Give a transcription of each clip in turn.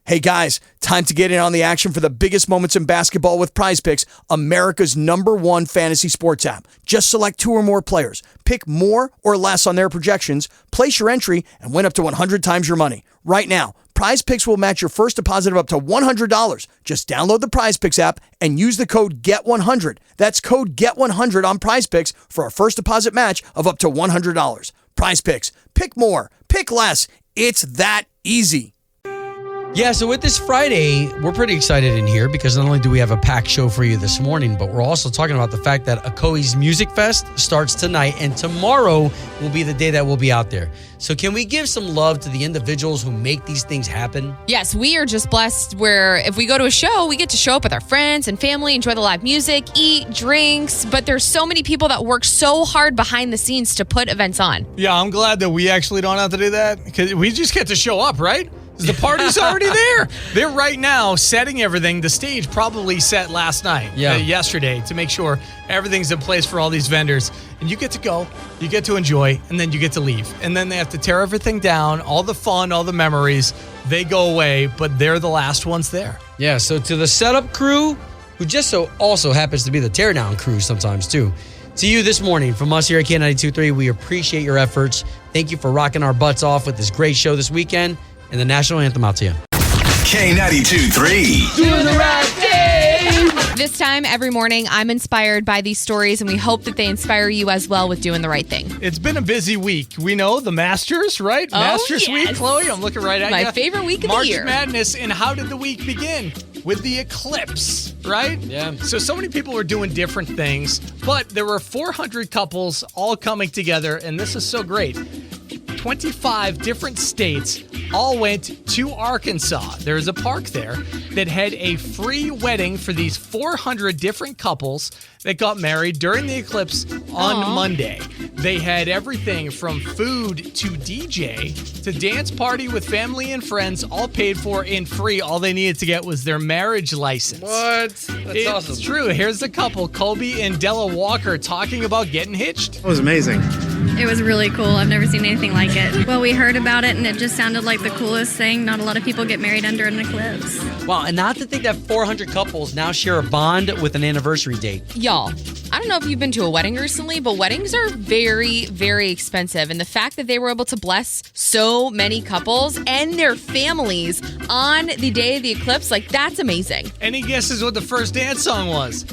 Hey guys, time to get in on the action for the biggest moments in basketball with Prize Picks, America's #1 fantasy sports app. Just select 2 or more players, pick more or less on their projections, place your entry, and win up to 100 times your money. Right now, Prize Picks will match your first deposit of up to $100. Just download the Prize Picks app and use the code GET100. That's code GET100 on Prize Picks for a first deposit match of up to $100. Prize Picks. Pick more. Pick less. It's that easy. Yeah, so with this Friday, we're pretty excited in here because not only do we have a packed show for you this morning, but we're also talking about the fact that Ocoee's Music Fest starts tonight, and tomorrow will be the day that we'll be out there. So can we give some love to the individuals who make these things happen? Yes, we are just blessed where if we go to a show, we get to show up with our friends and family, enjoy the live music, eat, drinks, but there's so many people that work so hard behind the scenes to put events on. Yeah, I'm glad that we actually don't have to do that because we just get to show up, right? The party's already there. They're right now setting everything. The stage probably set last night, yesterday, to make sure everything's in place for all these vendors. And you get to go, you get to enjoy, and then you get to leave. And then they have to tear everything down, all the fun, all the memories. They go away, but they're the last ones there. Yeah, so to the setup crew, who just so also happens to be the teardown crew sometimes too. To you this morning, from us here at K92.3, we appreciate your efforts. Thank you for rocking our butts off with this great show this weekend. And the national anthem out to you. K92.3. Doing the right thing. This time every morning, I'm inspired by these stories, and we hope that they inspire you as well with doing the right thing. It's been a busy week. We know the Masters, right? Masters yes. week, Chloe. I'm looking right at you. My favorite week of March the year. March Madness. And how did the week begin? With the eclipse, right? Yeah. So many people were doing different things, but there were 400 couples all coming together, and this is so great. 25 different states all went to Arkansas. There's a park there that had a free wedding for these 400 different couples that got married during the eclipse on Monday. They had everything from food to DJ to dance party with family and friends, all paid for and free. All they needed to get was their marriage license. What? That's awesome. It's true. Here's the couple, Kobe and Della Walker, talking about getting hitched. It was amazing. It was really cool. I've never seen anything like it. Well, we heard about it, and it just sounded like the coolest thing. Not a lot of people get married under an eclipse. Wow, and not to think that 400 couples now share a bond with an anniversary date. Y'all, I don't know if you've been to a wedding recently, but weddings are very, very expensive. And the fact that they were able to bless so many couples and their families on the day of the eclipse, like, that's amazing. Any guesses what the first dance song was?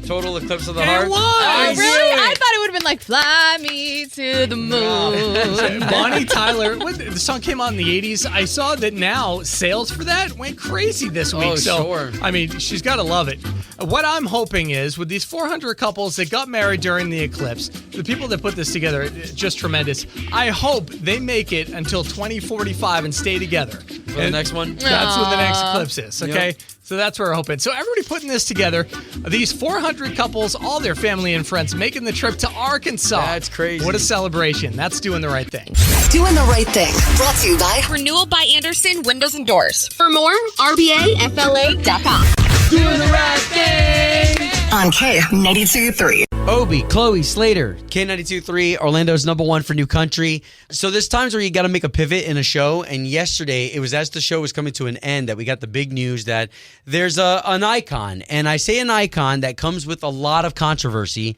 Total Eclipse of the Heart? It was! Oh, really? I thought it would have been like, fly me to the moon. Bonnie Tyler, the song came out in the 80s. I saw that now sales for that went crazy this week. Oh, so, sure. I mean, she's got to love it. What I'm hoping is with these 400 couples that got married during the eclipse, the people that put this together, just tremendous. I hope they make it until 2045 and stay together. For the next one? That's when the next eclipse is, okay? Yep. So that's where we're hoping. So everybody putting this together, these 400 couples, all their family and friends, making the trip to Arkansas. That's crazy. What a celebration. That's doing the right thing. Doing the right thing. Brought to you by Renewal by Anderson Windows and Doors. For more, rbafla.com. Doing the right thing. on K92.3. Obie, Chloe, Slater, K92.3, Orlando's #1 for new country. So there's times where you got to make a pivot in a show, and yesterday, it was as the show was coming to an end that we got the big news that there's an icon, and I say an icon that comes with a lot of controversy,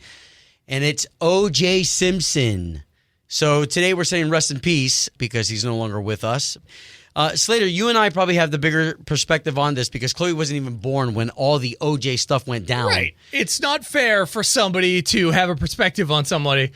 and it's OJ Simpson. So today we're saying rest in peace because he's no longer with us. Slater, you and I probably have the bigger perspective on this because Chloe wasn't even born when all the OJ stuff went down. Right. It's not fair for somebody to have a perspective on somebody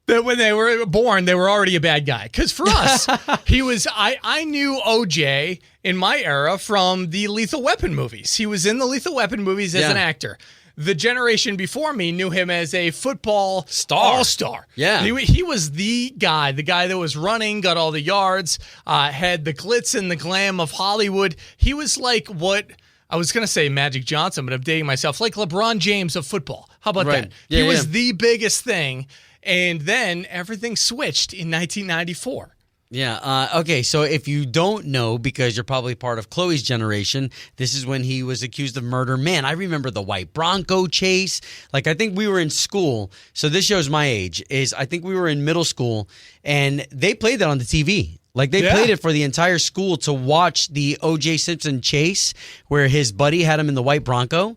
that when they were born, they were already a bad guy. Because for us, I knew OJ in my era from the Lethal Weapon movies. He was in the Lethal Weapon movies as an actor. The generation before me knew him as a football all-star. Yeah. He was the guy that was running, got all the yards, had the glitz and the glam of Hollywood. He was like what, I was going to say Magic Johnson, but I'm dating myself, like LeBron James of football. How about that? Yeah, he was the biggest thing, and then everything switched in 1994. Yeah. Okay. So if you don't know, because you're probably part of Chloe's generation, this is when he was accused of murder. Man, I remember the white Bronco chase. Like, I think we were in school. So this shows my age. I think we were in middle school, and they played that on the TV. Like they played it for the entire school to watch the OJ Simpson chase where his buddy had him in the white Bronco.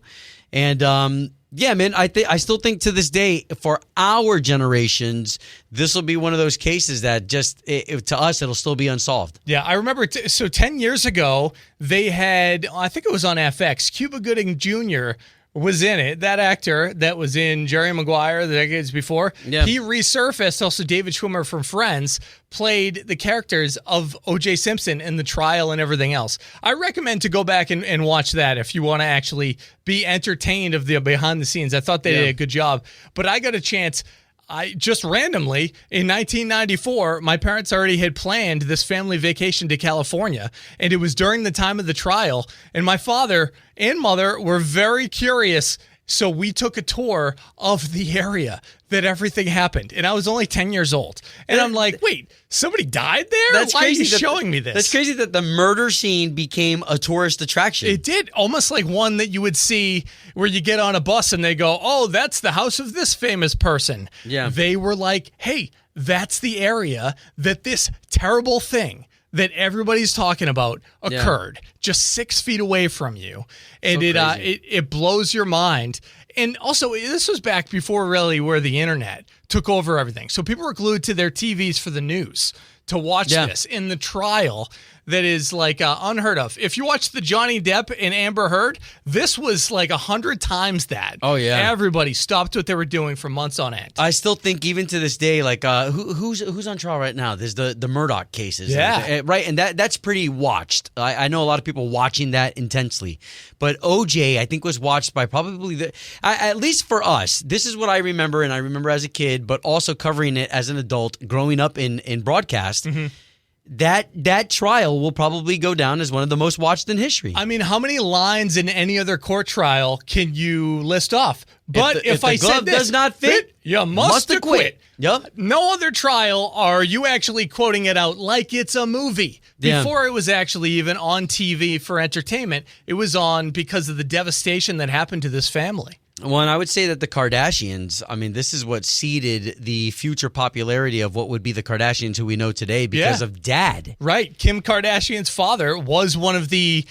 And yeah, man, I still think to this day, for our generations, this will be one of those cases that just, to us, it'll still be unsolved. Yeah, I remember, so 10 years ago, they had, I think it was on FX, Cuba Gooding Jr. was in it. That actor that was in Jerry Maguire the decades before, he resurfaced. Also, David Schwimmer from Friends played the characters of OJ Simpson in the trial and everything else. I recommend to go back and watch that if you want to actually be entertained of the behind the scenes. I thought they did a good job. But I got a chance. I just randomly, in 1994, my parents already had planned this family vacation to California, and it was during the time of the trial, and my father and mother were very curious, so we took a tour of the area that everything happened, and I was only 10 years old, and I'm like, wait, somebody died there? That's Why crazy are you showing me this? That's crazy that the murder scene became a tourist attraction. It did, almost like one that you would see where you get on a bus and they go, oh, that's the house of this famous person. Yeah. They were like, hey, that's the area that this terrible thing that everybody's talking about occurred just 6 feet away from you. And it blows your mind. And also, this was back before really where the internet took over everything. So people were glued to their TVs for the news to watch this in the trial that is like unheard of. If you watch the Johnny Depp and Amber Heard, this was like 100 times that. Oh, yeah. Everybody stopped what they were doing for months on end. I still think even to this day, like who's on trial right now? There's the Murdoch cases. Yeah. Right, and that's pretty watched. I know a lot of people watching that intensely. But OJ, I think, was watched by probably at least for us. This is what I remember, and I remember as a kid, but also covering it as an adult, growing up in broadcast. Mm-hmm. That trial will probably go down as one of the most watched in history. I mean, how many lines in any other court trial can you list off? But if I said this does not fit, you must acquit. Yep. No other trial are you actually quoting it out like it's a movie. Before it was actually even on TV for entertainment, it was on because of the devastation that happened to this family. Well, and I would say that the Kardashians, I mean, this is what seeded the future popularity of what would be the Kardashians who we know today because of Dad. Right. Kim Kardashian's father was one of in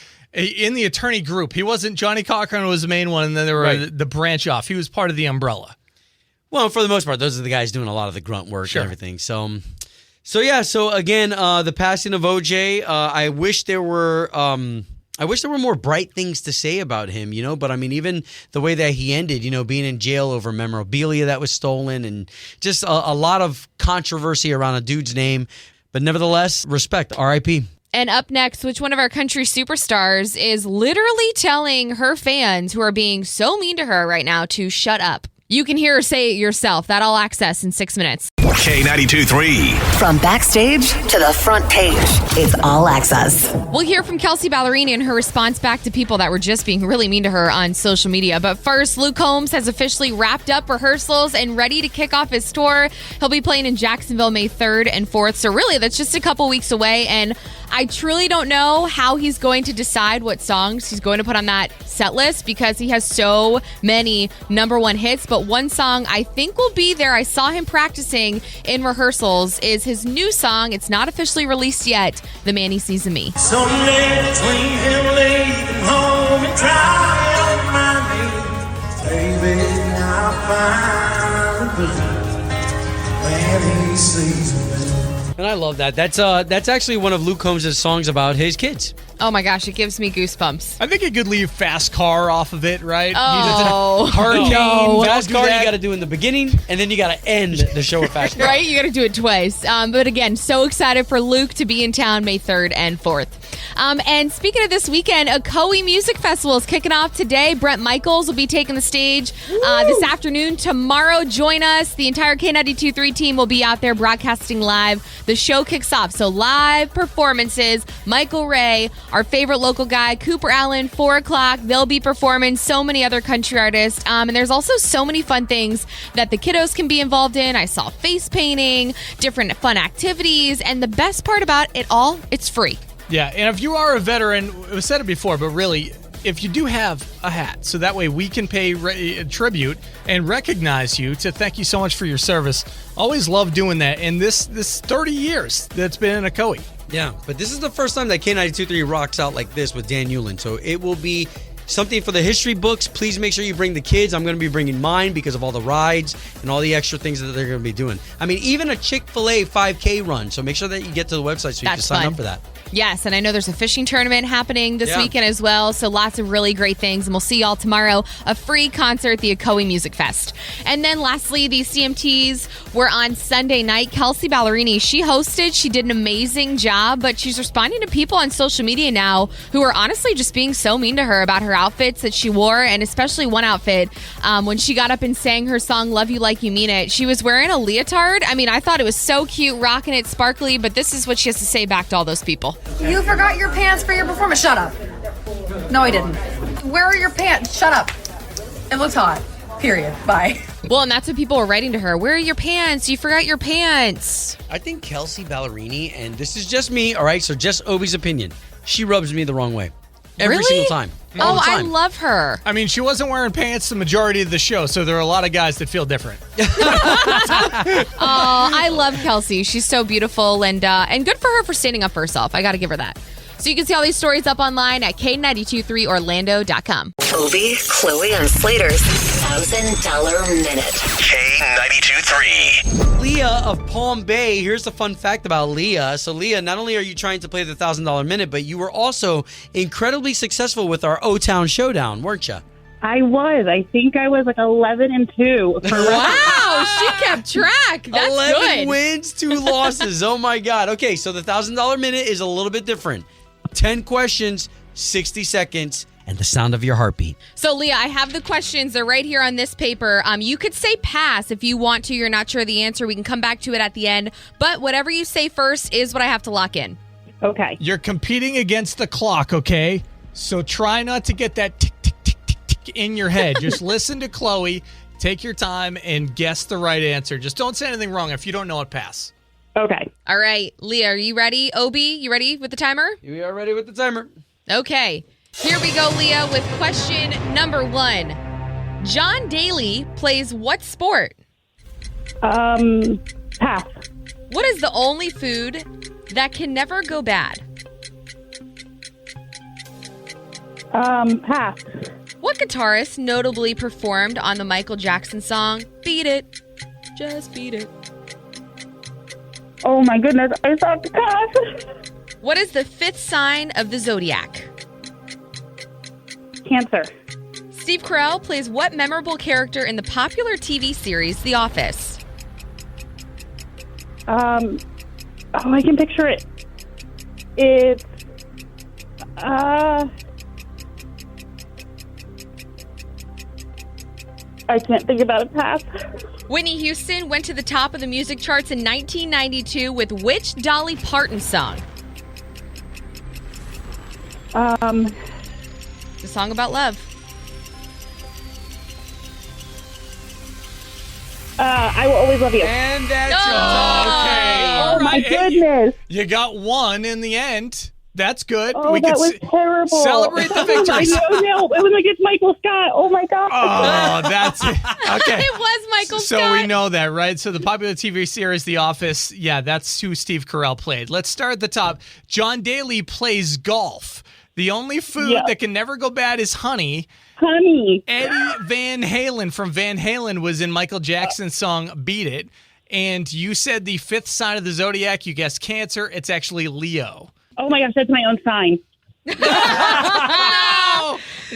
the attorney group. He wasn't, Johnny Cochran was the main one, and then there were the branch off. He was part of the umbrella. Well, for the most part, those are the guys doing a lot of the grunt work and everything. So again, the passing of OJ, I wish there were more bright things to say about him, but I mean, even the way that he ended, being in jail over memorabilia that was stolen and just a lot of controversy around a dude's name. But nevertheless, respect, RIP. And up next, which one of our country superstars is literally telling her fans who are being so mean to her right now to shut up? You can hear her say it yourself. That all access in 6 minutes. K92.3. From backstage to the front page, it's all access. We'll hear from Kelsey Ballerini and her response back to people that were just being really mean to her on social media. But first, Luke Combs has officially wrapped up rehearsals and ready to kick off his tour. He'll be playing in Jacksonville May 3rd and 4th. So really, that's just a couple weeks away. And I truly don't know how he's going to decide what songs he's going to put on that set list because he has so many number one hits. But one song I think will be there, I saw him practicing in rehearsals, is his new song. It's not officially released yet, The Man He Sees in Me. Someday between him leaving home and crying on my knees, baby, I'll find the man he sees in me. And I love that. That's actually one of Luke Combs' songs about his kids. Oh my gosh, it gives me goosebumps. I think you could leave Fast Car off of it, right? Oh, Hurricane, no. Fast Car, you got to do in the beginning, and then you got to end the show with Fast Car. Right? You got to do it twice. But again, so excited for Luke to be in town May 3rd and 4th. And speaking of this weekend, a Coe Music Festival is kicking off today. Brent Michaels will be taking the stage this afternoon. Tomorrow, join us. The entire K92.3 team will be out there broadcasting live. The show kicks off. So live performances. Michael Ray, our favorite local guy, Cooper Allen, 4 o'clock. They'll be performing. So many other country artists. And there's also so many fun things that the kiddos can be involved in. I saw face painting, different fun activities. And the best part about it all, it's free. Yeah, and if you are a veteran, we've said it before, but really, if you do have a hat, so that way we can pay tribute and recognize you to thank you so much for your service. Always love doing that. And this 30 years that's been in a Coe. Yeah, but this is the first time that K92.3 rocks out like this with Dan Hewlin. So it will be something for the history books. Please make sure you bring the kids. I'm going to be bringing mine because of all the rides and all the extra things that they're going to be doing. I mean, even a Chick-fil-A 5K run. So make sure that you get to the website so you can sign up for that. Yes, and I know there's a fishing tournament happening this weekend as well, so lots of really great things. And we'll see y'all tomorrow, a free concert at the Ocoee Music Fest. And then lastly, the CMTs were on Sunday night. Kelsey Ballerini, she hosted. She did an amazing job, but she's responding to people on social media now who are honestly just being so mean to her about her outfits that she wore, and especially one outfit when she got up and sang her song, Love You Like You Mean It. She was wearing a leotard. I mean, I thought it was so cute, rocking it, sparkly, but this is what she has to say back to all those people. You forgot your pants for your performance. Shut up. No, I didn't. Where are your pants? Shut up. It looks hot. Period. Bye. Well, and that's what people were writing to her. Where are your pants? You forgot your pants. I think Kelsey Ballerini, and this is just me, all right, so just Obie's opinion, she rubs me the wrong way. Every single time. All the time. I love her. I mean, she wasn't wearing pants the majority of the show, so there are a lot of guys that feel different. I love Kelsey. She's so beautiful, and good for her for standing up for herself. I got to give her that. So you can see all these stories up online at K923Orlando.com. Obie, Chloe, and Slater's $1,000 minute. K92.3. Leah of Palm Bay. Here's the fun fact about Leah. So Leah, not only are you trying to play the $1,000 minute, but you were also incredibly successful with our O-Town Showdown, weren't you? I was. I think I was like 11-2. Wow, she kept track. That's 11 good. wins, 2 losses. Oh my God. Okay, so the $1,000 minute is a little bit different. 10 questions, 60 seconds, and the sound of your heartbeat. So, Leah, I have the questions. They're right here on this paper. You could say pass if you want to. You're not sure of the answer. We can come back to it at the end. But whatever you say first is what I have to lock in. Okay. You're competing against the clock, okay? So try not to get that tick, tick, tick, tick, tick in your head. Just listen to Chloe, take your time, and guess the right answer. Just don't say anything wrong. If you don't know it, pass. Okay. All right. Leah, are you ready? Obie, you ready with the timer? We are ready with the timer. Okay. Here we go, Leah, with question number 1. John Daly plays what sport? Pass. What is the only food that can never go bad? Pass. What guitarist notably performed on the Michael Jackson song, Beat It, Just Beat It? Oh my goodness, I thought pass. What is the 5th sign of the zodiac? Cancer. Steve Carell plays what memorable character in the popular TV series The Office? I can picture it. It's I can't think about it. Pass. Whitney Houston went to the top of the music charts in 1992 with which Dolly Parton song? The song about love. I will always love you. And that's Okay. Oh my Right. Hey, goodness. You got one in the end. That's good. Oh, that was terrible. celebrate the victories. No, it was like it's Michael Scott. Oh my God. Oh, that's it. Okay. It was Michael So Scott. we know that, right? So the popular TV series The Office, yeah, that's who Steve Carell played. Let's start at the top. John Daly plays golf. The only food that can never go bad is honey. Honey. Eddie Van Halen from Van Halen was in Michael Jackson's song Beat It. And you said the 5th sign of the zodiac. You guessed Cancer. It's actually Leo. Oh my gosh, that's my own sign.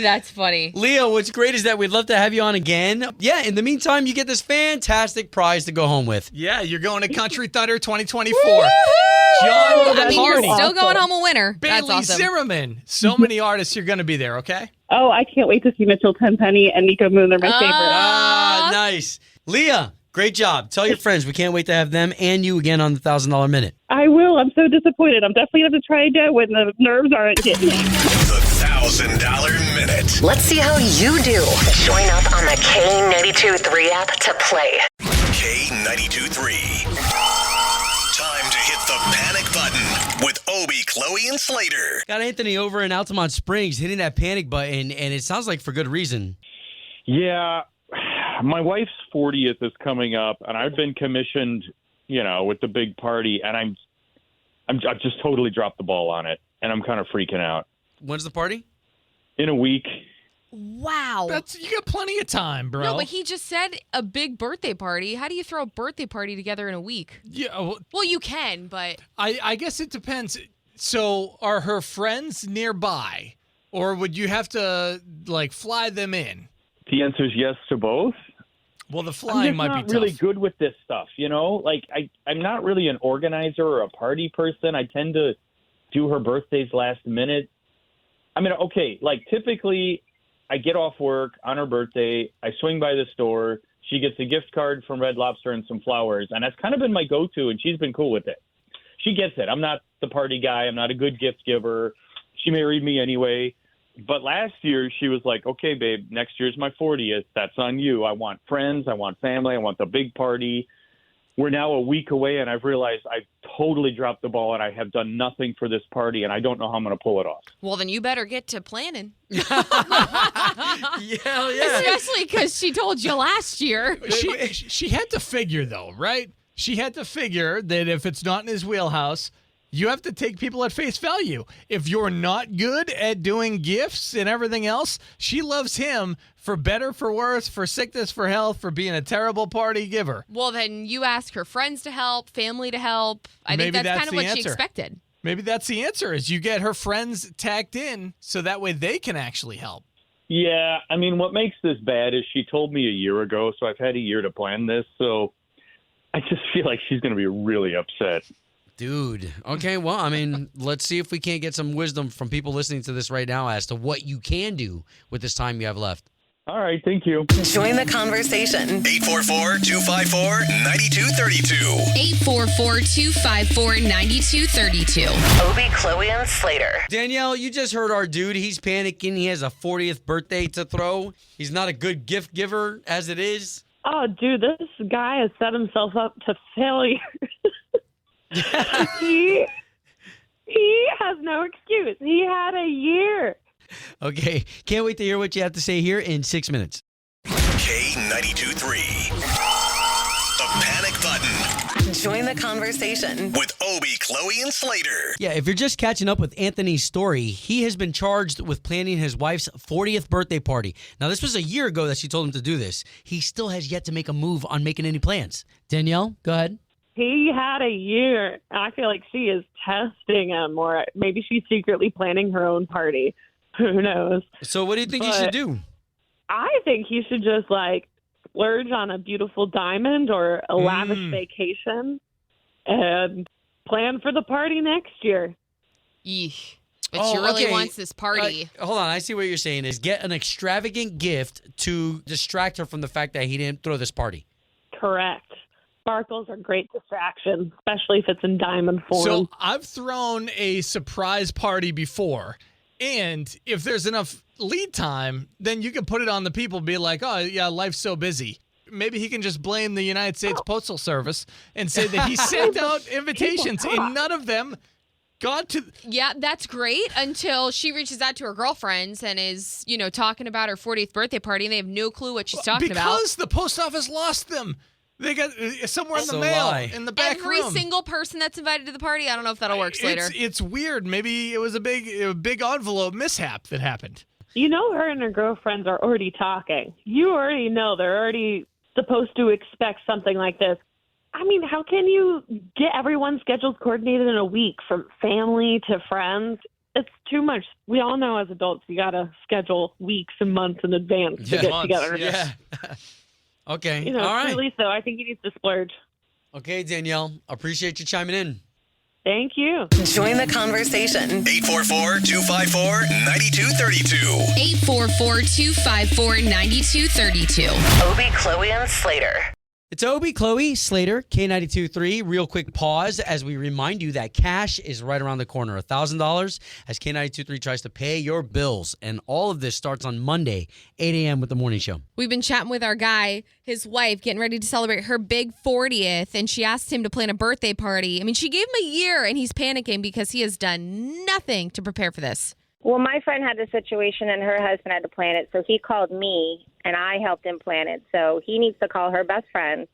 That's funny. Leo, what's great is that we'd love to have you on again. Yeah, in the meantime, you get this fantastic prize to go home with. Yeah, you're going to Country Thunder 2024. I John mean, you're Party. still going home a winner. That's Bailey awesome. Zimmerman. So many artists. You're going to be there, okay? Oh, I can't wait to see Mitchell Tenpenny and Nico Moon. They're my favorite. Ah, nice. Leah, great job. Tell your friends we can't wait to have them and you again on the $1,000 minute. I will. I'm so disappointed. I'm definitely going to have to try again when the nerves aren't getting me. The $1,000 minute. Let's see how you do. Join up on the K92.3 app to play. K92.3. Time to hit the panic button with Obie, Chloe, and Slater. Got Anthony over in Altamont Springs hitting that panic button, and it sounds like for good reason. Yeah, my wife's 40th is coming up, and I've been commissioned, with the big party, and I've just totally dropped the ball on it, and I'm kind of freaking out. When's the party? In a week. Wow. You got plenty of time, bro. No, but he just said a big birthday party. How do you throw a birthday party together in a week? Yeah. Well, you can, but I guess it depends. So are her friends nearby, or would you have to, like, fly them in? The answer is yes to both. Well, the flying might be tough. I'm not really good with this stuff, you know? Like, I'm not really an organizer or a party person. I tend to do her birthdays last minute. I mean, okay, like, typically I get off work on her birthday. I swing by the store. She gets a gift card from Red Lobster and some flowers, and that's kind of been my go-to, and she's been cool with it. She gets it. I'm not the party guy. I'm not a good gift giver. She married me anyway. But last year, she was like, okay, babe, next year's my 40th. That's on you. I want friends. I want family. I want the big party. We're now a week away, and I've realized I've totally dropped the ball, and I have done nothing for this party, and I don't know how I'm going to pull it off. well, then you better get to planning. Yeah. Especially because she told you last year. She had to figure, though, right? She had to figure that if it's not in his wheelhouse, you have to take people at face value. If you're not good at doing gifts and everything else, she loves him for better, for worse, for sickness, for health, for being a terrible party giver. Well, then you ask her friends to help, family to help. I think that's kind of what she expected. Maybe that's the answer, is you get her friends tacked in so that way they can actually help. Yeah, I mean, what makes this bad is she told me a year ago, so I've had a year to plan this, so I just feel like she's going to be really upset. Dude. Okay, well, I mean, let's see if we can't get some wisdom from people listening to this right now as to what you can do with this time you have left. All right, thank you. Join the conversation. 844-254-9232. 844-254-9232. Obie, Chloe, and Slater. Danielle, you just heard our dude. He's panicking. He has a 40th birthday to throw. He's not a good gift giver as it is. Oh, dude, this guy has set himself up to failure. he has no excuse. He had a year. Okay, can't wait to hear what you have to say here in 6 minutes. K92.3. The Panic Button. Join the conversation. With Obie, Chloe, and Slater. Yeah, if you're just catching up with Anthony's story, he has been charged with planning his wife's 40th birthday party. Now, this was a year ago that she told him to do this. He still has yet to make a move on making any plans. Danielle, go ahead. He had a year. I feel like she is testing him, or maybe she's secretly planning her own party. Who knows? So what do you think he should do? I think he should just, like, splurge on a beautiful diamond or a lavish vacation and plan for the party next year. Eesh. But she really wants this party. Hold on. I see what you're saying is get an extravagant gift to distract her from the fact that he didn't throw this party. Correct. Sparkles are great distractions, especially if it's in diamond form. So I've thrown a surprise party before, and if there's enough lead time, then you can put it on the people, be like, oh, yeah, life's so busy. Maybe he can just blame the United States Postal Service and say that he sent out invitations and none of them got to... Yeah, that's great until she reaches out to her girlfriends and is, talking about her 40th birthday party, and they have no clue what she's talking about. Because the post office lost them. They got somewhere in the mail, in the back Every room. single person that's invited to the party, I don't know if that'll work later. It's weird. Maybe it was a big envelope mishap that happened. You know her and her girlfriends are already talking. You already know they're already supposed to expect something like this. I mean, how can you get everyone's schedules coordinated in a week, from family to friends? It's too much. We all know as adults you got to schedule weeks and months in advance to get together. Yeah. Okay. All right. At least, though, I think he needs to splurge. Okay, Danielle. Appreciate you chiming in. Thank you. Join the conversation. 844-254-9232. 844-254-9232. Obie, Chloe, and Slater. It's Obie, Chloe, Slater, K92.3. Real quick pause as we remind you that cash is right around the corner. $1,000 as K92.3 tries to pay your bills. And all of this starts on Monday, 8 a.m. with the morning show. We've been chatting with our guy, his wife, getting ready to celebrate her big 40th, and she asked him to plan a birthday party. I mean, she gave him a year, and he's panicking because he has done nothing to prepare for this. Well, my friend had the situation, and her husband had to plan it, so he called me, and I helped him plan it. So he needs to call her best friend,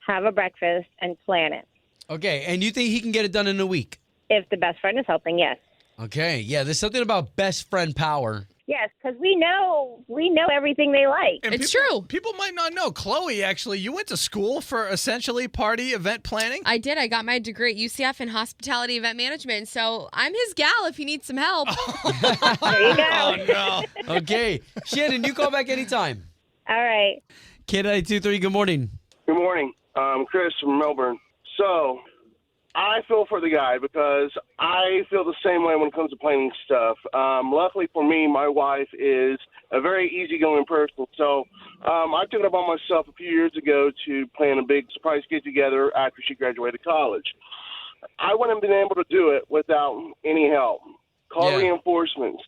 have a breakfast, and plan it. Okay, and you think he can get it done in a week? If the best friend is helping, yes. Okay, yeah, there's something about best friend power. Yes, because we know everything they like. And It's people- true. People might not know. Chloe, actually, you went to school for essentially party event planning? I did. I got my degree at UCF in hospitality event management. So I'm his gal if he needs some help. There you go. Oh, no. Okay, Shannon, you call back anytime. All right. K923, good morning. Good morning. Chris from Melbourne. So, I feel for the guy because I feel the same way when it comes to planning stuff. Luckily for me, my wife is a very easygoing person. So, I took it upon myself a few years ago to plan a big surprise get-together after she graduated college. I wouldn't have been able to do it without any help. Call reinforcements,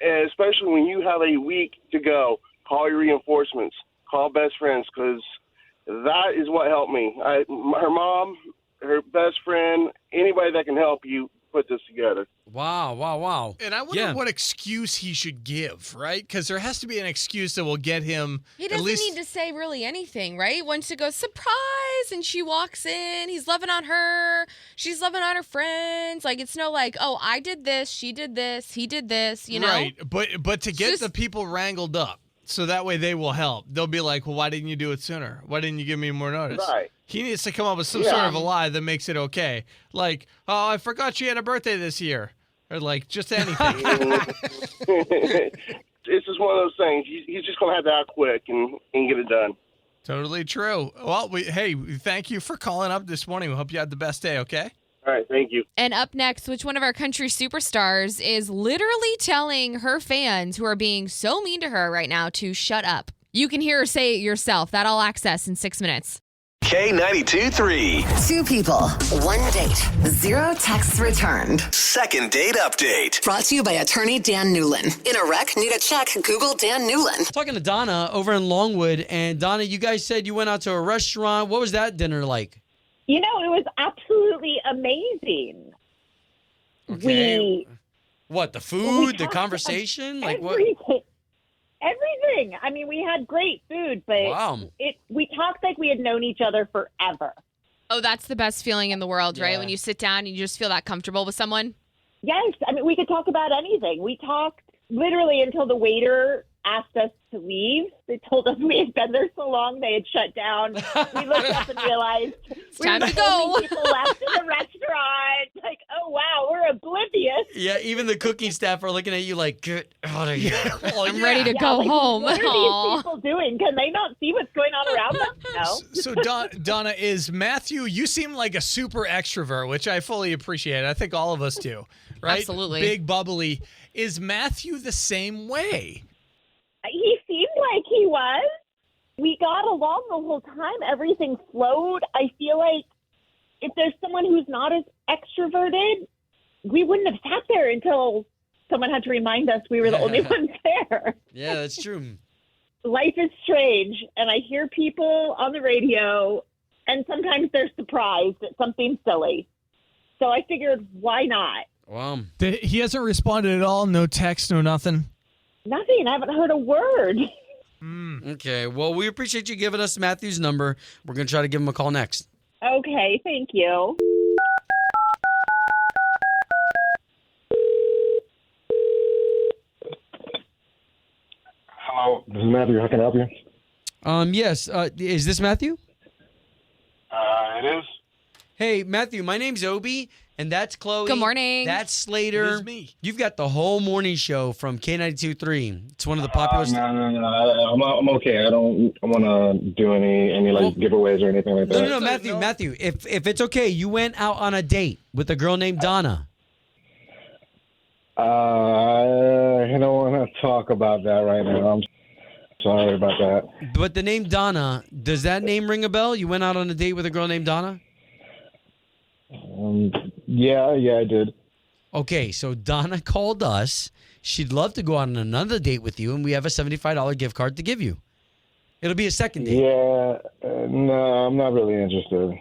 especially when you have a week to go. Call your reinforcements. Call best friends because that is what helped me. Her mom, her best friend, anybody that can help you put this together. Wow. And I wonder what excuse he should give, right? Because there has to be an excuse that will get him He at doesn't least... need to say really anything, right? Once it goes, surprise, and she walks in, he's loving on her, she's loving on her friends. Like, it's no like, oh, I did this, she did this, he did this, you know? Right, but to get the people wrangled up, so that way they will help. They'll be like, well, why didn't you do it sooner? Why didn't you give me more notice? Right. He needs to come up with some sort of a lie that makes it okay. Like, oh, I forgot she had a birthday this year. Or like, just anything. It's just one of those things. He's just going to have to act quick and get it done. Totally true. Well, hey, thank you for calling up this morning. We hope you had the best day, okay? All right, thank you. And up next, which one of our country superstars is literally telling her fans who are being so mean to her right now to shut up? You can hear her say it yourself. That All Access in 6 minutes. K92 3. Two people, one date, zero texts returned. Second date update. Brought to you by attorney Dan Newlin. In a wreck, need a check, Google Dan Newlin. Talking to Donna over in Longwood, and Donna, you guys said you went out to a restaurant. What was that dinner like? You know, it was absolutely amazing. Okay. What, the food, the conversation? Like what? Everything. I mean, we had great food, but Wow. we talked like we had known each other forever. Oh, that's the best feeling in the world, right? Yeah. When you sit down and you just feel that comfortable with someone. Yes. I mean, we could talk about anything. We talked literally until the waiter asked us to leave. They told us we had been there so long they had shut down. We looked up and realized It's time to go. only people left in the restaurant. Like, oh wow, we're oblivious. Yeah, even the cooking staff are looking at you like, get out of here. I'm ready to go like, home. What are Aw. these people doing? Can they not see what's going on around them? No. So, Donna, is Matthew, you seem like a super extrovert, which I fully appreciate. I think all of us do, right? Absolutely. Big, bubbly. Is Matthew the same way? He seemed like he was. We got along the whole time. Everything flowed. I feel like if there's someone who's not as extroverted, we wouldn't have sat there until someone had to remind us we were the only ones there. Yeah, that's true. Life is strange, and I hear people on the radio, and sometimes they're surprised at something silly. So I figured, why not? Wow. He hasn't responded at all? No text, no nothing? Nothing. I haven't heard a word. Okay, well, we appreciate you giving us Matthew's number. We're going to try to give him a call next. Okay, thank you. Hello, this is Matthew. How can I help you? Yes, is this Matthew? It is. Hey, Matthew, my name's Obie, and that's Chloe. Good morning. That's Slater. It is me. You've got the whole morning show from K92.3. It's one of the popular... No. I'm okay. I don't want to do any like giveaways or anything like that. No, Matthew, if it's okay, you went out on a date with a girl named Donna. I don't want to talk about that right now. I'm sorry about that. But the name Donna, does that name ring a bell? You went out on a date with a girl named Donna? Yeah, I did. Okay, so Donna called us. She'd love to go on another date with you, and we have a $75 gift card to give you. It'll be a second date. Yeah, no, I'm not really interested.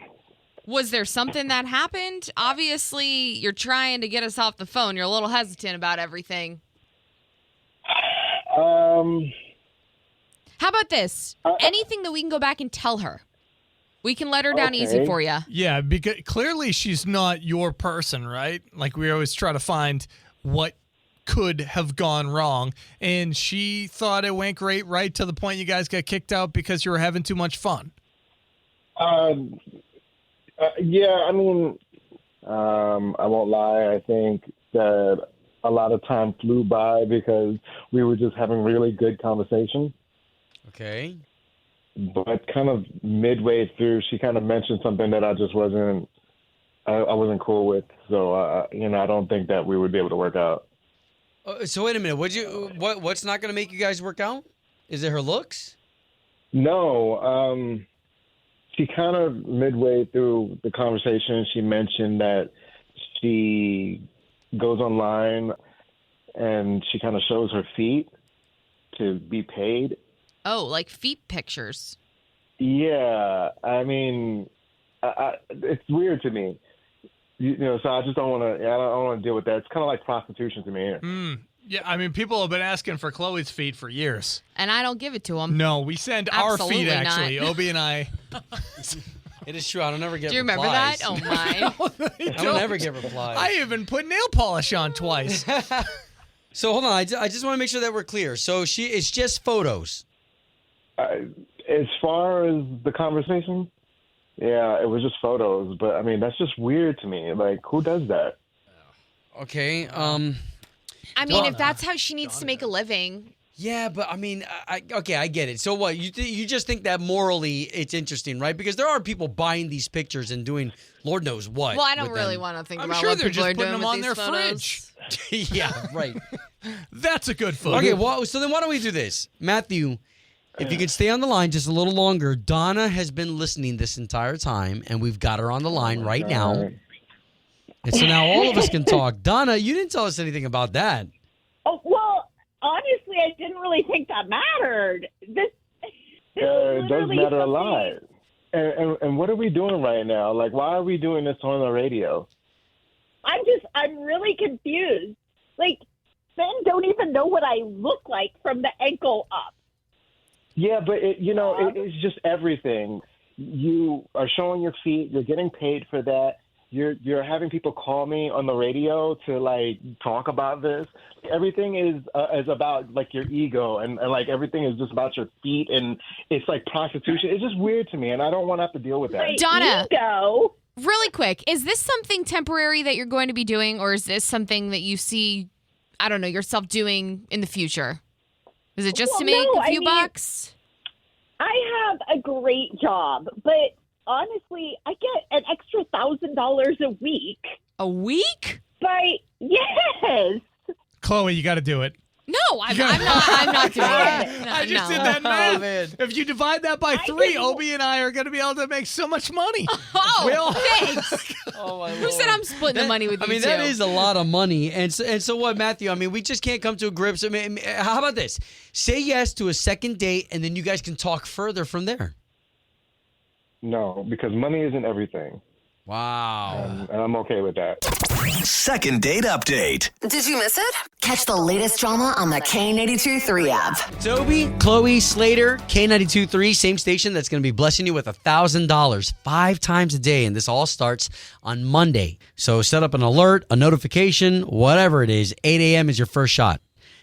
Was there something that happened? Obviously, you're trying to get us off the phone. You're a little hesitant about everything. Um. How about this? Anything that we can go back and tell her? We can let her down easy for you. Yeah, because clearly she's not your person, right? Like we always try to find what could have gone wrong, and she thought it went great right to the point you guys got kicked out because you were having too much fun. Yeah, I mean, I won't lie. I think that a lot of time flew by because we were just having really good conversation. Okay. But kind of midway through, she kind of mentioned something that I just wasn't cool with. So, I don't think that we would be able to work out. So wait a minute. What's not going to make you guys work out? Is it her looks? No. She kind of midway through the conversation, she mentioned that she goes online and she kind of shows her feet to be paid. Oh, like feet pictures. Yeah, I mean, it's weird to me. So I just don't want to. I don't want to deal with that. It's kind of like prostitution to me. Yeah, I mean, people have been asking for Chloe's feet for years. And I don't give it to them. No, we send Absolutely our feet, actually. not. Obie and I. It is true. I don't ever get Do you remember replies. that? Oh, my. I don't ever get replies. I even put nail polish on twice. So hold on. I just want to make sure that we're clear. So it's just photos. As far as the conversation, yeah, it was just photos. But I mean, that's just weird to me. Like, who does that? Okay. I mean, if that's how she needs to make a living. Yeah, but I mean, I get it. So what? You just think that morally it's interesting, right? Because there are people buying these pictures and doing Lord knows what. Well, I don't with really them. want to think I'm about sure what they're people just are putting doing them with on these their photos. fridge. Yeah, right. That's a good photo. Okay, well, so then why don't we do this? Matthew, if you could stay on the line just a little longer. Donna has been listening this entire time, and we've got her on the line right now. And so now all of us can talk. Donna, you didn't tell us anything about that. Oh, well, honestly, I didn't really think that mattered. This It does literally matter a something- lot. And what are we doing right now? Like, why are we doing this on the radio? I'm really confused. Like, men don't even know what I look like from the ankle up. Yeah, but it's just everything. You are showing your feet. You're getting paid for that. You're having people call me on the radio to like talk about this. Everything is about like your ego and like everything is just about your feet and it's like prostitution. It's just weird to me, and I don't want to have to deal with that. Donna, ego. Really quick, is this something temporary that you're going to be doing, or is this something that you see, I don't know, yourself doing in the future? Is it just to make a few bucks? I have a great job, but honestly, I get an extra $1,000 a week. A week? Yes. Chloe, you got to do it. No, I'm not doing it. No, I just no. did that math. Oh, man. If you divide that by 3, Obie and I are going to be able to make so much money. Thanks. Oh, my Who said I'm splitting the money with you I mean, two? that is a lot of money. And so what, Matthew? I mean, we just can't come to a grips. I mean, how about this? Say yes to a second date, and then you guys can talk further from there. No, because money isn't everything. Wow. And I'm okay with that. Second date update. Did you miss it? Catch the latest drama on the K82-3 app. It's Obie, Chloe, Slater, K92.3, same station that's going to be blessing you with $1,000 5 times a day. And this all starts on Monday. So set up an alert, a notification, whatever it is. 8 a.m. is your first shot.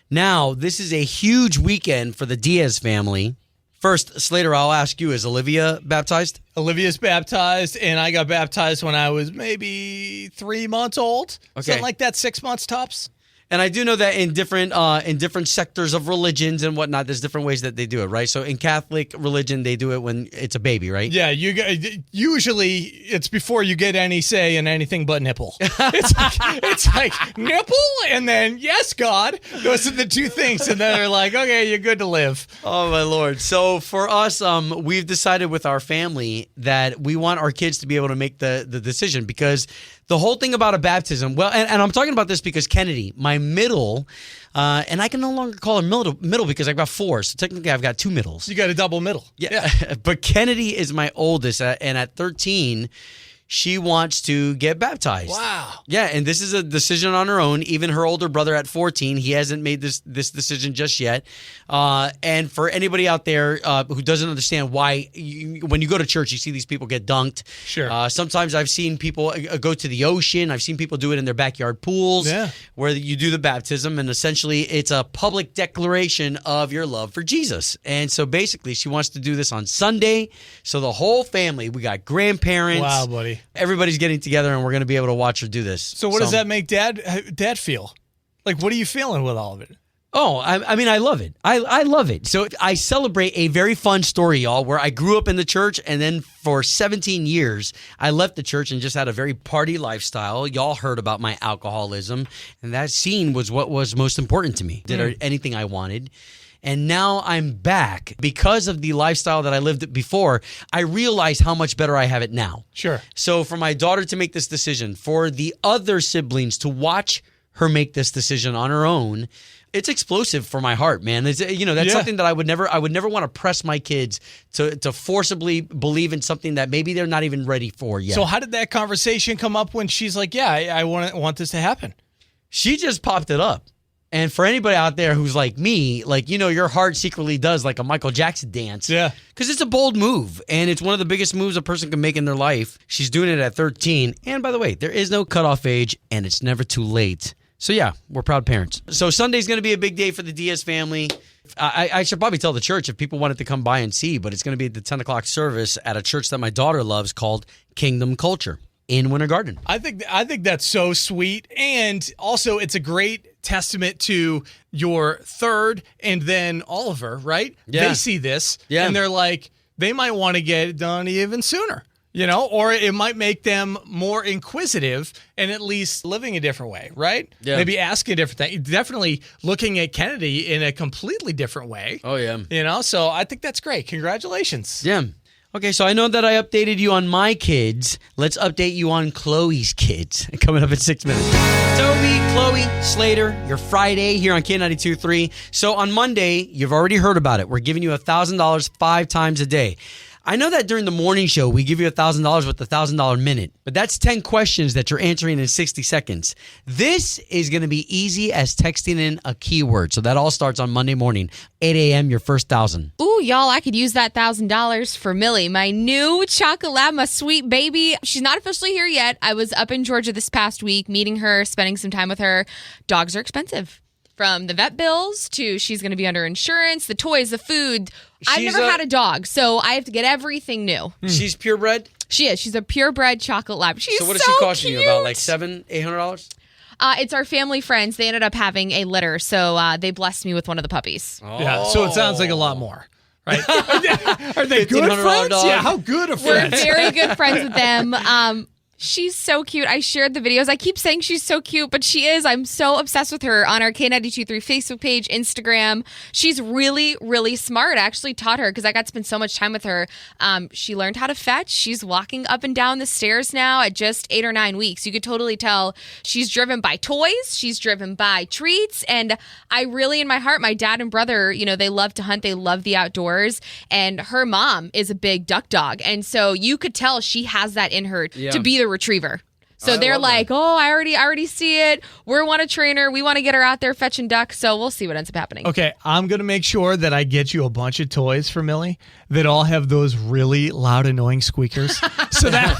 Now, this is a huge weekend for the Diaz family. First, Slater, I'll ask you, is Olivia baptized? Olivia's baptized, and I got baptized when I was maybe 3 months old. Okay. Something like that, 6 months tops. And I do know that in different sectors of religions and whatnot, there's different ways that they do it, right? So in Catholic religion, they do it when it's a baby, right? Yeah, usually it's before you get any say in anything but nipple. It's like nipple, and then yes, God. Those are the two things, and then they're like, okay, you're good to live. Oh my Lord! So for us, we've decided with our family that we want our kids to be able to make the decision, because the whole thing about a baptism, well, and I'm talking about this because Kennedy, my middle, and I can no longer call her middle because I've got 4, so technically I've got 2 middles. You got a double middle. Yeah. But Kennedy is my oldest, and at 13, she wants to get baptized. Wow. Yeah, and this is a decision on her own. Even her older brother at 14, he hasn't made this decision just yet. And for anybody out there who doesn't understand why, when you go to church, you see these people get dunked. Sure. Sometimes I've seen people go to the ocean. I've seen people do it in their backyard pools where you do the baptism, and essentially it's a public declaration of your love for Jesus. And so basically she wants to do this on Sunday. So the whole family, we got grandparents. Wow, buddy. Everybody's getting together, and we're going to be able to watch her do this. So what does that make Dad feel? Like, what are you feeling with all of it? Oh, I mean, I love it. I love it. So I celebrate a very fun story, y'all, where I grew up in the church, and then for 17 years, I left the church and just had a very party lifestyle. Y'all heard about my alcoholism, and that scene was what was most important to me. Did anything I wanted. And now I'm back. Because of the lifestyle that I lived before, I realize how much better I have it now. Sure. So for my daughter to make this decision, for the other siblings to watch her make this decision on her own, it's explosive for my heart, man. It's, that's something that I would never want to press my kids to forcibly believe in something that maybe they're not even ready for yet. So how did that conversation come up when she's like, yeah, I want this to happen? She just popped it up. And for anybody out there who's like me, your heart secretly does like a Michael Jackson dance. Yeah. Because it's a bold move, and it's one of the biggest moves a person can make in their life. She's doing it at 13. And by the way, there is no cutoff age, and it's never too late. So yeah, we're proud parents. So Sunday's going to be a big day for the Diaz family. I should probably tell the church if people wanted to come by and see, but it's going to be at the 10 o'clock service at a church that my daughter loves called Kingdom Culture in Winter Garden. I think that's so sweet, and also it's a great testament to your third and then Oliver, right? Yeah. They see this and they're like, they might want to get it done even sooner, or it might make them more inquisitive and at least living a different way, right? Yeah. Maybe asking a different thing. Definitely looking at Kennedy in a completely different way. Oh, yeah. So I think that's great. Congratulations. Yeah. Okay, so I know that I updated you on my kids. Let's update you on Chloe's kids. Coming up in 6 minutes. Toby, Chloe, Slater, your Friday here on K92.3. So on Monday, you've already heard about it. We're giving you $1,000 5 times a day. I know that during the morning show, we give you $1,000 with the $1,000 minute, but that's 10 questions that you're answering in 60 seconds. This is going to be easy as texting in a keyword. So that all starts on Monday morning, 8 a.m., your first 1,000. Ooh, y'all, I could use that $1,000 for Millie, my new chocolate lab, my sweet baby. She's not officially here yet. I was up in Georgia this past week, meeting her, spending some time with her. Dogs are expensive. From the vet bills to she's going to be under insurance, the toys, the food. I've never had a dog, so I have to get everything new. She's purebred? She is. She's a purebred chocolate lab. She's so what is she costing you? About like $700, $800? It's our family friends. They ended up having a litter, so they blessed me with one of the puppies. Oh. Yeah, so it sounds like a lot more. Right? Are they good friends? Dog. Yeah, how good are friends? We're very good friends with them. She's so cute. I shared the videos. I keep saying she's so cute, but she is. I'm so obsessed with her on our K92.3 Facebook page, Instagram. She's really, really smart. I actually taught her because I got to spend so much time with her. She learned how to fetch. She's walking up and down the stairs now at just 8 or 9 weeks. You could totally tell she's driven by toys. She's driven by treats. And I really, in my heart, my dad and brother, they love to hunt. They love the outdoors. And her mom is a big duck dog. And so you could tell she has that in her to be the retriever. So they're like, I already see it. We want to train her. We want to get her out there fetching ducks. So we'll see what ends up happening. Okay, I'm going to make sure that I get you a bunch of toys for Millie that all have those really loud, annoying squeakers. So that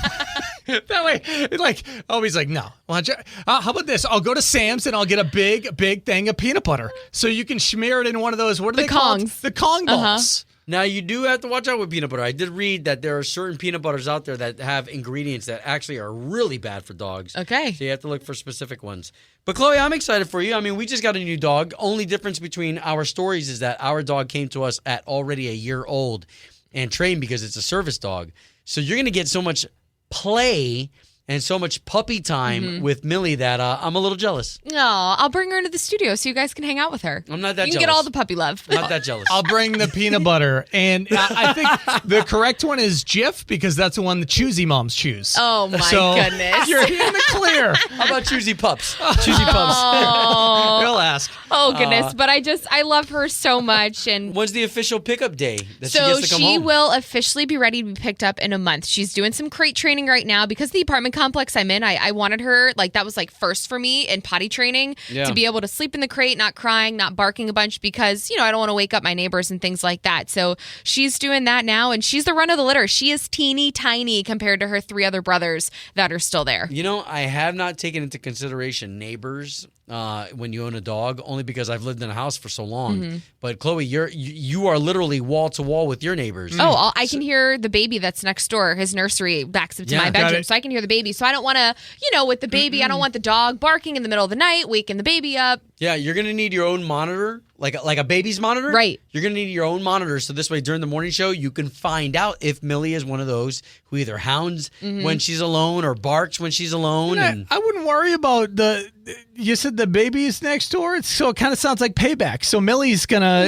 way, like, Obie's like, no. How about this? I'll go to Sam's and I'll get a big thing of peanut butter. So you can smear it in one of those, what are they called? The Kong balls. Now, you do have to watch out with peanut butter. I did read that there are certain peanut butters out there that have ingredients that actually are really bad for dogs. Okay. So you have to look for specific ones. But, Chloe, I'm excited for you. I mean, we just got a new dog. Only difference between our stories is that our dog came to us at already a year old and trained because it's a service dog. So you're going to get so much play and so much puppy time with Millie that I'm a little jealous. No, I'll bring her into the studio so you guys can hang out with her. I'm not that You jealous. can get all the puppy love. I'm not that jealous. I'll bring the peanut butter. And I think the correct one is Jif because that's the one the choosy moms choose. Oh, my So, goodness. You're in the clear. How about choosy pups? Choosy pups. Oh. They'll ask. Oh, goodness. But I love her so much. And When's the official pickup day that she so gets to come she home? will officially be ready to be picked up in a month. She's doing some crate training right now because the apartment complex I'm in, I wanted her, like that was like first for me in potty training to be able to sleep in the crate, not crying, not barking a bunch because, I don't want to wake up my neighbors and things like that. So she's doing that now and she's the run of the litter. She is teeny tiny compared to her 3 other brothers that are still there. I have not taken into consideration neighbors when you own a dog, only because I've lived in a house for so long. But Chloe, you are literally wall to wall with your neighbors. Oh, I can hear the baby that's next door. His nursery backs up to my bedroom, so I can hear the baby. So I don't want to, with the baby, I don't want the dog barking in the middle of the night, waking the baby up. Yeah, you're gonna need your own monitor, like a baby's monitor. Right. You're gonna need your own monitor, so this way during the morning show you can find out if Millie is one of those who either hounds when she's alone or barks when she's alone. I wouldn't worry about you said the baby is next door, so it kind of sounds like payback. So Millie's gonna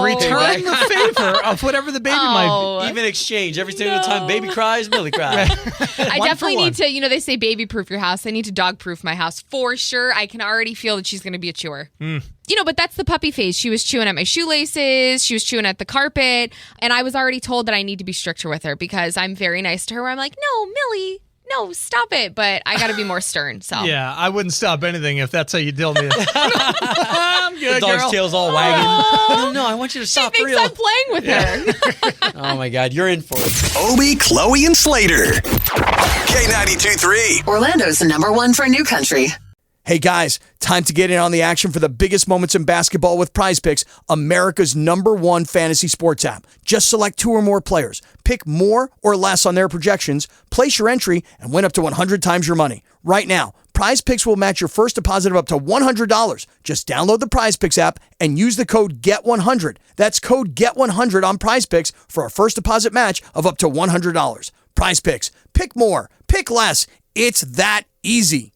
return the favor of whatever the baby might be. Even exchange every single time baby cries, Millie cries. I definitely need to, they say baby proof your house. I need to dog proof my house for sure. I can already feel that she's going to be a chewer. But that's the puppy phase. She was chewing at my shoelaces. She was chewing at the carpet. And I was already told that I need to be stricter with her because I'm very nice to her where I'm like, no, Millie, no, stop it. But I got to be more stern. So yeah, I wouldn't stop anything if that's how you deal with it. I'm good, The dog's girl. tail's all wagging. No, I want you to stop she for thinks real. I'm playing with her. Oh my God, you're in for it. Obie, Chloe, and Slater. K92.3. Orlando's #1 for new country. Hey guys, time to get in on the action for the biggest moments in basketball with Prize Picks, America's #1 fantasy sports app. Just select 2 or more players. Pick more or less on their projections, place your entry, and win up to 100 times your money. Right now, Prize Picks will match your first deposit of up to $100. Just download the Prize Picks app and use the code GET100. That's code GET100 on Prize Picks for a first deposit match of up to $100. Prize Picks. Pick more. Pick less. It's that easy.